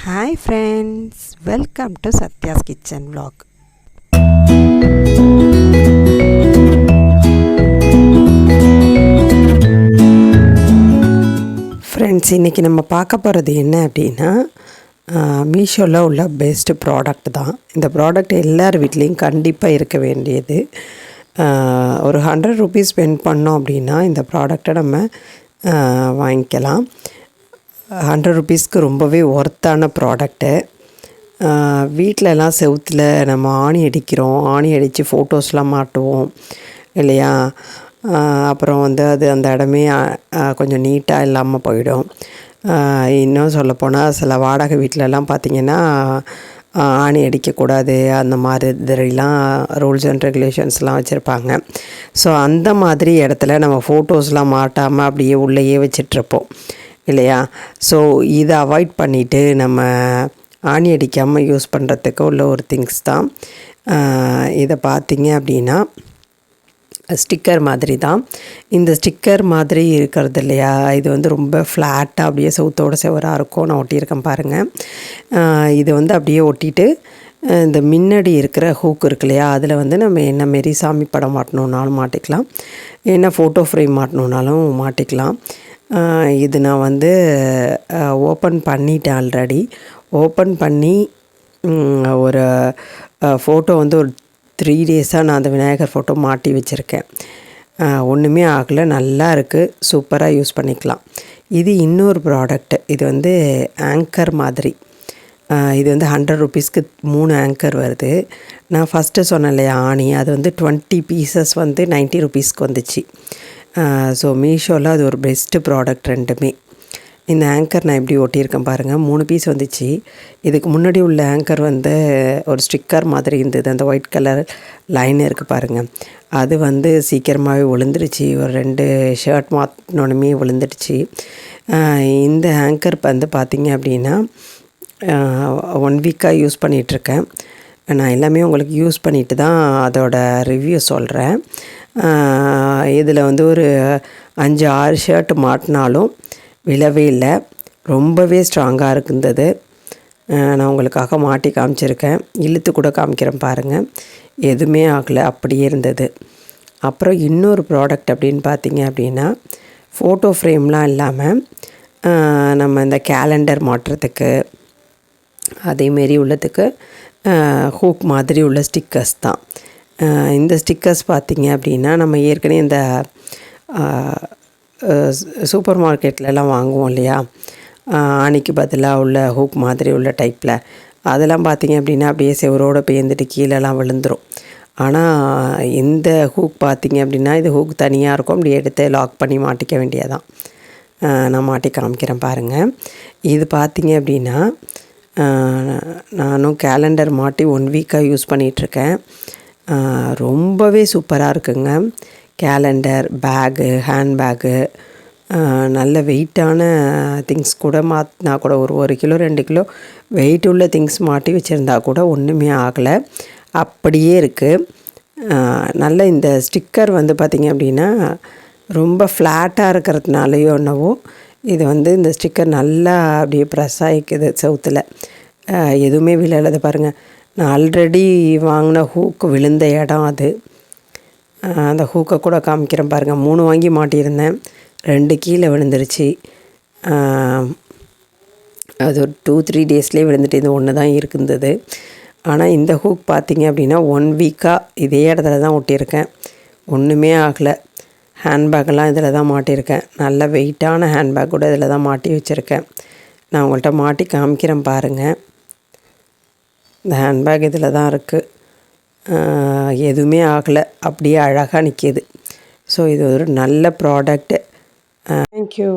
Hi friends, welcome to Satya's Kitchen Vlog. Friends, இன்றைக்கி நம்ம பார்க்க போகிறது என்ன அப்படின்னா மீஷோவில் உள்ள பெஸ்ட்டு ப்ராடக்ட் தான். இந்த ப்ராடக்ட் எல்லார் வீட்லேயும் கண்டிப்பாக இருக்க வேண்டியது. ஒரு 100 ரூபீஸ் ஸ்பெண்ட் பண்ணோம் அப்படின்னா இந்த ப்ராடக்டை நம்ம வாங்கிக்கலாம். 100 ரூபீஸ்க்கு ரொம்பவே ஒர்த்தான ப்ராடக்ட்டு. வீட்டிலலாம் செவுத்தில் நம்ம ஆணி அடிக்கிறோம், ஆணி அடித்து ஃபோட்டோஸ்லாம் மாட்டுவோம் இல்லையா? அப்புறம் அது அந்த இடமே கொஞ்சம் நீட்டாக இல்லாமல் போயிடும். இன்னும் சொல்லப்போனால் சில வாடகை வீட்டிலலாம் பார்த்திங்கன்னா ஆணி அடிக்கக்கூடாது, அந்த மாதிரிலாம் ரூல்ஸ் அண்ட் ரெகுலேஷன்ஸ்லாம் வச்சுருப்பாங்க. ஸோ அந்த மாதிரி இடத்துல நம்ம ஃபோட்டோஸ்லாம் மாட்டாமல் அப்படியே உள்ளேயே வச்சிட்ருப்போம் இல்லையா? ஸோ இதை அவாய்ட் பண்ணிவிட்டு நம்ம ஆணி அடிக்காமல் யூஸ் பண்ணுறதுக்கு உள்ள ஒரு திங்ஸ் தான். இதை பார்த்திங்க அப்படின்னா ஸ்டிக்கர் மாதிரி தான். இந்த ஸ்டிக்கர் மாதிரி இருக்கிறது இல்லையா, இது ரொம்ப ஃப்ளாட்டாக அப்படியே செவுத்தோட செவராக இருக்கும். நான் ஒட்டியிருக்கேன் பாருங்கள். இது அப்படியே ஒட்டிட்டு இந்த முன்னாடி இருக்கிற ஹூக் இருக்கு இல்லையா, அதில் நம்ம என்ன மாரி சாமி படம் மாட்டணுன்னாலும் மாட்டிக்கலாம், என்ன ஃபோட்டோ ஃப்ரேம் மாட்டணுன்னாலும் மாட்டிக்கலாம். இது நான் ஓப்பன் பண்ணிட்டேன் ஆல்ரெடி. ஓப்பன் பண்ணி ஒரு ஃபோட்டோ ஒரு 3 டேஸாக நான் அந்த விநாயகர் ஃபோட்டோ மாட்டி வச்சுருக்கேன். ஒன்றுமே ஆகலை, நல்லா இருக்குது, சூப்பராக யூஸ் பண்ணிக்கலாம். இது இன்னொரு ப்ராடக்ட். இது ஆங்கர் மாதிரி. இது 100 ரூபீஸ்க்கு 3 ஆங்கர் வருது. நான் ஃபஸ்ட்டு சொன்னேன் இல்லையா ஆணி, அது 20 பீசஸ் 90 ரூபீஸ்க்கு வந்துச்சு. ஸோ மீஷோவில் அது ஒரு பெஸ்ட்டு ப்ராடக்ட் ரெண்டுமே. இந்த ஆங்கர் நான் எப்படி ஒட்டியிருக்கேன் பாருங்கள், 3 பீஸ் வந்துச்சு. இதுக்கு முன்னாடி உள்ள ஆங்கர் ஒரு ஸ்டிக்கர் மாதிரி இருந்தது. அந்த ஒயிட் கலர் லைன் இருக்குது பாருங்கள், அது சீக்கிரமாகவே விழுந்துருச்சு. ஒரு 2 ஷர்ட் மாற்றினோடனே விழுந்துடுச்சு. இந்த ஆங்கர் பார்த்திங்க அப்படின்னா 1 வீக்காக யூஸ் பண்ணிகிட்ருக்கேன். நான் எல்லாமே உங்களுக்கு யூஸ் பண்ணிவிட்டு தான் அதோட ரிவ்யூ சொல்கிறேன். இதில் ஒரு 5-6 ஷர்ட் மாட்டினாலும் விழவே இல்லை, ரொம்பவே ஸ்ட்ராங்காக இருந்தது. நான் உங்களுக்காக மாட்டி காமிச்சிருக்கேன், இழுத்து கூட காமிக்கிறேன் பாருங்கள், எதுவுமே ஆகலை, அப்படியே இருந்தது. அப்புறம் இன்னொரு ப்ராடக்ட் அப்படின்னு பார்த்தீங்க அப்படின்னா, ஃபோட்டோ ஃப்ரேம்லாம் இல்லாமல் நம்ம இந்த கேலண்டர் மாட்டுறதுக்கு அதேமாரி உள்ளதுக்கு ஹூக் மாதிரி உள்ள ஸ்டிக்கர்ஸ் தான். இந்த ஸ்டிக்கர்ஸ் பார்த்திங்க அப்படின்னா நம்ம ஏற்கனவே இந்த சூப்பர் மார்க்கெட்லலாம் வாங்குவோம் இல்லையா, ஆணிக்கு பதிலாக உள்ள ஹூக் மாதிரி உள்ள டைப்பில், அதெல்லாம் பார்த்திங்க அப்படின்னா அப்படியே செவரோடு பேர்ந்துட்டு கீழெல்லாம் விழுந்துடும். ஆனால் இந்த ஹூக் பார்த்திங்க அப்படின்னா இது ஹூக் தனியாக இருக்கும், அப்படி எடுத்து லாக் பண்ணி மாட்டிக்க வேண்டியதான். நான் மாட்டி காமிக்கிறேன் பாருங்கள். இது பார்த்திங்க அப்படின்னா நானும் கேலண்டர் மாட்டி 1 வீக்காக யூஸ் பண்ணிகிட்ருக்கேன். ரொம்பவே சூப்பராக இருக்குங்க. கேலண்டர், பேகு, ஹேண்ட்பேகு, நல்ல வெயிட்டான திங்ஸ் கூட மாற்றினா கூட ஒரு 1 கிலோ 2 கிலோ வெயிட் உள்ள திங்ஸ் மாட்டி வச்சுருந்தா கூட ஒன்றுமே ஆகலை, அப்படியே இருக்குது. நல்ல இந்த ஸ்டிக்கர் பார்த்திங்க அப்படின்னா ரொம்ப ஃப்ளாட்டாக இருக்கிறதுனாலையோ என்னவோ இது இந்த ஸ்டிக்கர் நல்லா அப்படியே ப்ரெஸ் ஆகிக்குது செவுத்தில், எதுவுமே விழலை. பாருங்கள், நான் ஆல்ரெடி வாங்கின ஹூக்கு விழுந்த இடம் அது. அந்த ஹூக்கை கூட காமிக்கிறேன் பாருங்கள். 3 வாங்கி மாட்டியிருந்தேன், 2 கீழே விழுந்துருச்சு. அது ஒரு 2-3 டேஸ்லேயே விழுந்துட்டு இது ஒன்று தான் இருந்தது. ஆனால் இந்த ஹூக் பார்த்திங்க அப்படின்னா 1 வீக்காக இதே இடத்துல தான் ஒட்டியிருக்கேன், ஒன்றுமே ஆகலை. ஹேண்ட்பேக்கெல்லாம் இதில் தான் மாட்டியிருக்கேன், நல்ல வெயிட்டான ஹேண்ட்பேக் கூட இதில் தான் மாட்டி வச்சுருக்கேன். நான் உங்கள்கிட்ட மாட்டி காமிக்கிறேன் பாருங்கள். இந்த ஹேண்ட்பேக் இதில் தான் இருக்குது, எதுவுமே ஆகலை, அப்படியே அழகாக நிற்கிது. ஸோ இது ஒரு நல்ல ப்ராடக்ட்டு. தேங்க்யூ.